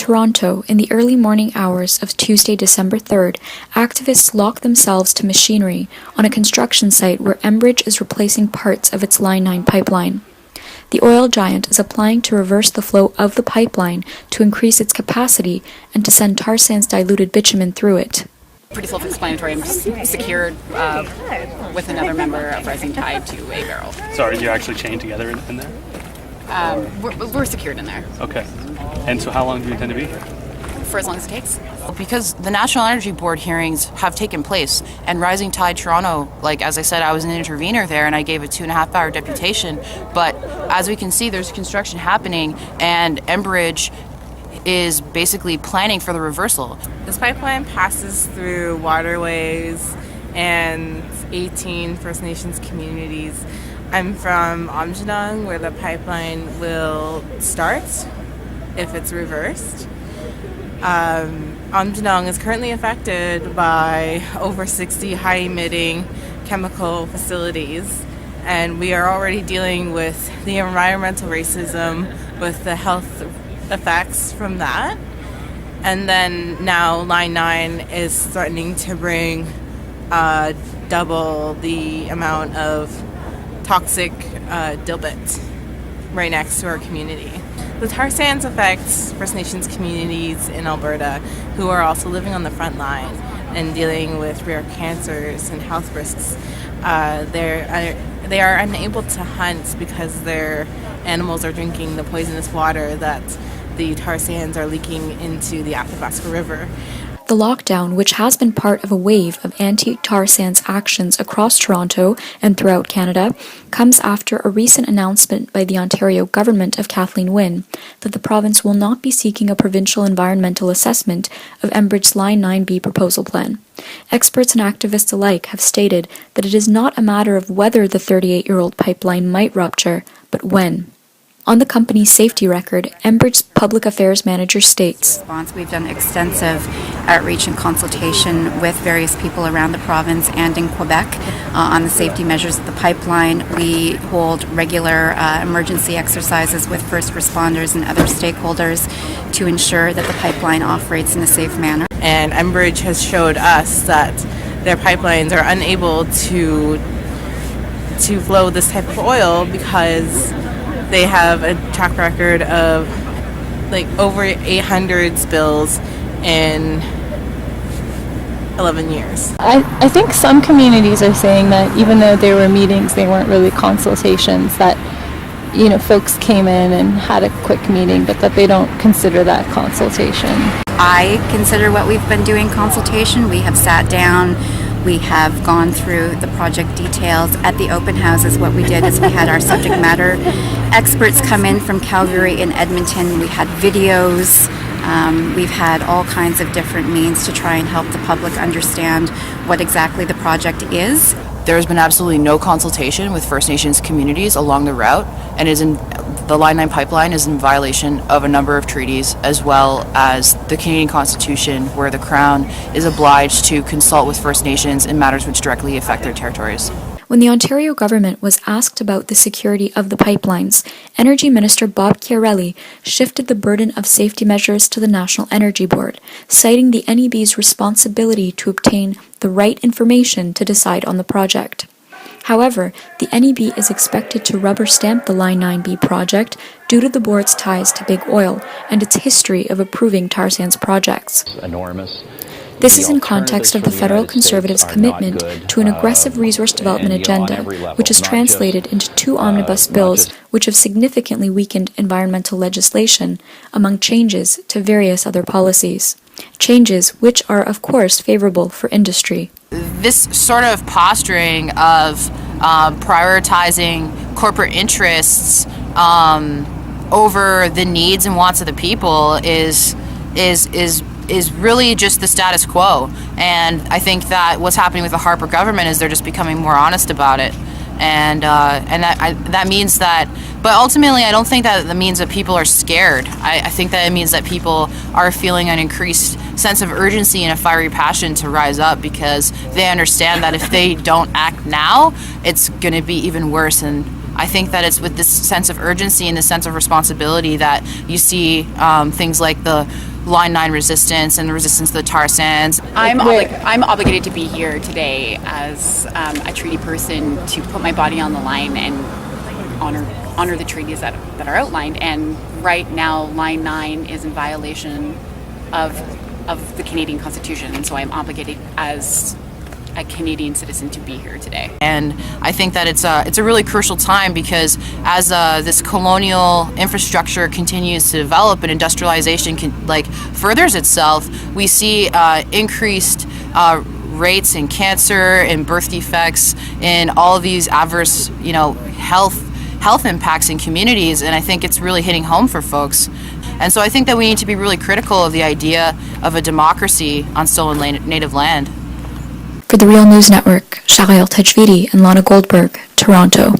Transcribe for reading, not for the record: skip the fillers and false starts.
Toronto, in the early morning hours of Tuesday, December 3rd, activists locked themselves to machinery on a construction site where Enbridge is replacing parts of its Line 9 pipeline. The oil giant is applying to reverse the flow of the pipeline to increase its capacity and to send tar sands diluted bitumen through it. Pretty self-explanatory. I'm secured with another member of Rising Tide to a barrel. So are you actually chained together in there? We're secured in there. Okay. And so how long do you intend to be here? For as long as it takes. Because the National Energy Board hearings have taken place, and Rising Tide Toronto, like as I said, I was an intervener there and I gave a 2.5-hour deputation, but as we can see, there's construction happening and Enbridge is basically planning for the reversal. This pipeline passes through waterways and 18 First Nations communities. I'm from Amjadong, where the pipeline will start if it's reversed. Amjadong is currently affected by over 60 high-emitting chemical facilities, and we are already dealing with the environmental racism, with the health effects from that. And then now Line 9 is threatening to bring double the amount of toxic dilbit right next to our community. The tar sands affects First Nations communities in Alberta who are also living on the front line and dealing with rare cancers and health risks. They are unable to hunt because their animals are drinking the poisonous water that the tar sands are leaking into the Athabasca River. The lockdown, which has been part of a wave of anti-tar sands actions across Toronto and throughout Canada, comes after a recent announcement by the Ontario government of Kathleen Wynne that the province will not be seeking a provincial environmental assessment of Enbridge's Line 9B proposal plan. Experts and activists alike have stated that it is not a matter of whether the 38-year-old pipeline might rupture, but when. On the company's safety record, Enbridge's public affairs manager states, We've done extensive outreach and consultation with various people around the province and in Quebec on the safety measures of the pipeline. We hold regular emergency exercises with first responders and other stakeholders to ensure that the pipeline operates in a safe manner. And Enbridge has showed us that their pipelines are unable to flow this type of oil because they have a track record of like over 800 spills in 11 years. I think some communities are saying that even though there were meetings, they weren't really consultations, that folks came in and had a quick meeting, but that they don't consider that consultation. I consider what we've been doing consultation. We have sat down, we have gone through the project details. At the open houses, what we did is we had our subject matter experts come in from Calgary and Edmonton. We had videos. We've had all kinds of different means to try and help the public understand what exactly the project is. There has been absolutely no consultation with First Nations communities along the route, and the Line 9 pipeline is in violation of a number of treaties, as well as the Canadian Constitution, where the Crown is obliged to consult with First Nations in matters which directly affect their territories. When the Ontario government was asked about the security of the pipelines, Energy Minister Bob Chiarelli shifted the burden of safety measures to the National Energy Board, citing the NEB's responsibility to obtain the right information to decide on the project. However, the NEB is expected to rubber stamp the Line 9B project due to the board's ties to big oil and its history of approving tar sands projects. Enormous. This is in context of the federal Conservatives' commitment to an aggressive resource development agenda, which is translated into 2 omnibus bills which have significantly weakened environmental legislation, among changes to various other policies. Changes which are, of course, favorable for industry. This sort of posturing of prioritizing corporate interests over the needs and wants of the people is really just the status quo. And I think that what's happening with the Harper government is they're just becoming more honest about it. And that means that, but ultimately I don't think that means that people are scared. I think that it means that people are feeling an increased sense of urgency and a fiery passion to rise up, because they understand that if they don't act now, it's going to be even worse. And I think that it's with this sense of urgency and this sense of responsibility that you see things like the Line 9 resistance and the resistance to the tar sands. I'm obligated to be here today as a treaty person to put my body on the line and honor the treaties that are outlined. And right now, Line 9 is in violation of the Canadian Constitution, and so I'm obligated as a Canadian citizen to be here today. And I think that it's a really crucial time because as this colonial infrastructure continues to develop and industrialization furthers itself, we see increased rates in cancer and birth defects and all of these adverse, health impacts in communities. And I think it's really hitting home for folks. And so I think that we need to be really critical of the idea of a democracy on stolen native land. For the Real News Network, Shahil Tajvidi and Lana Goldberg, Toronto.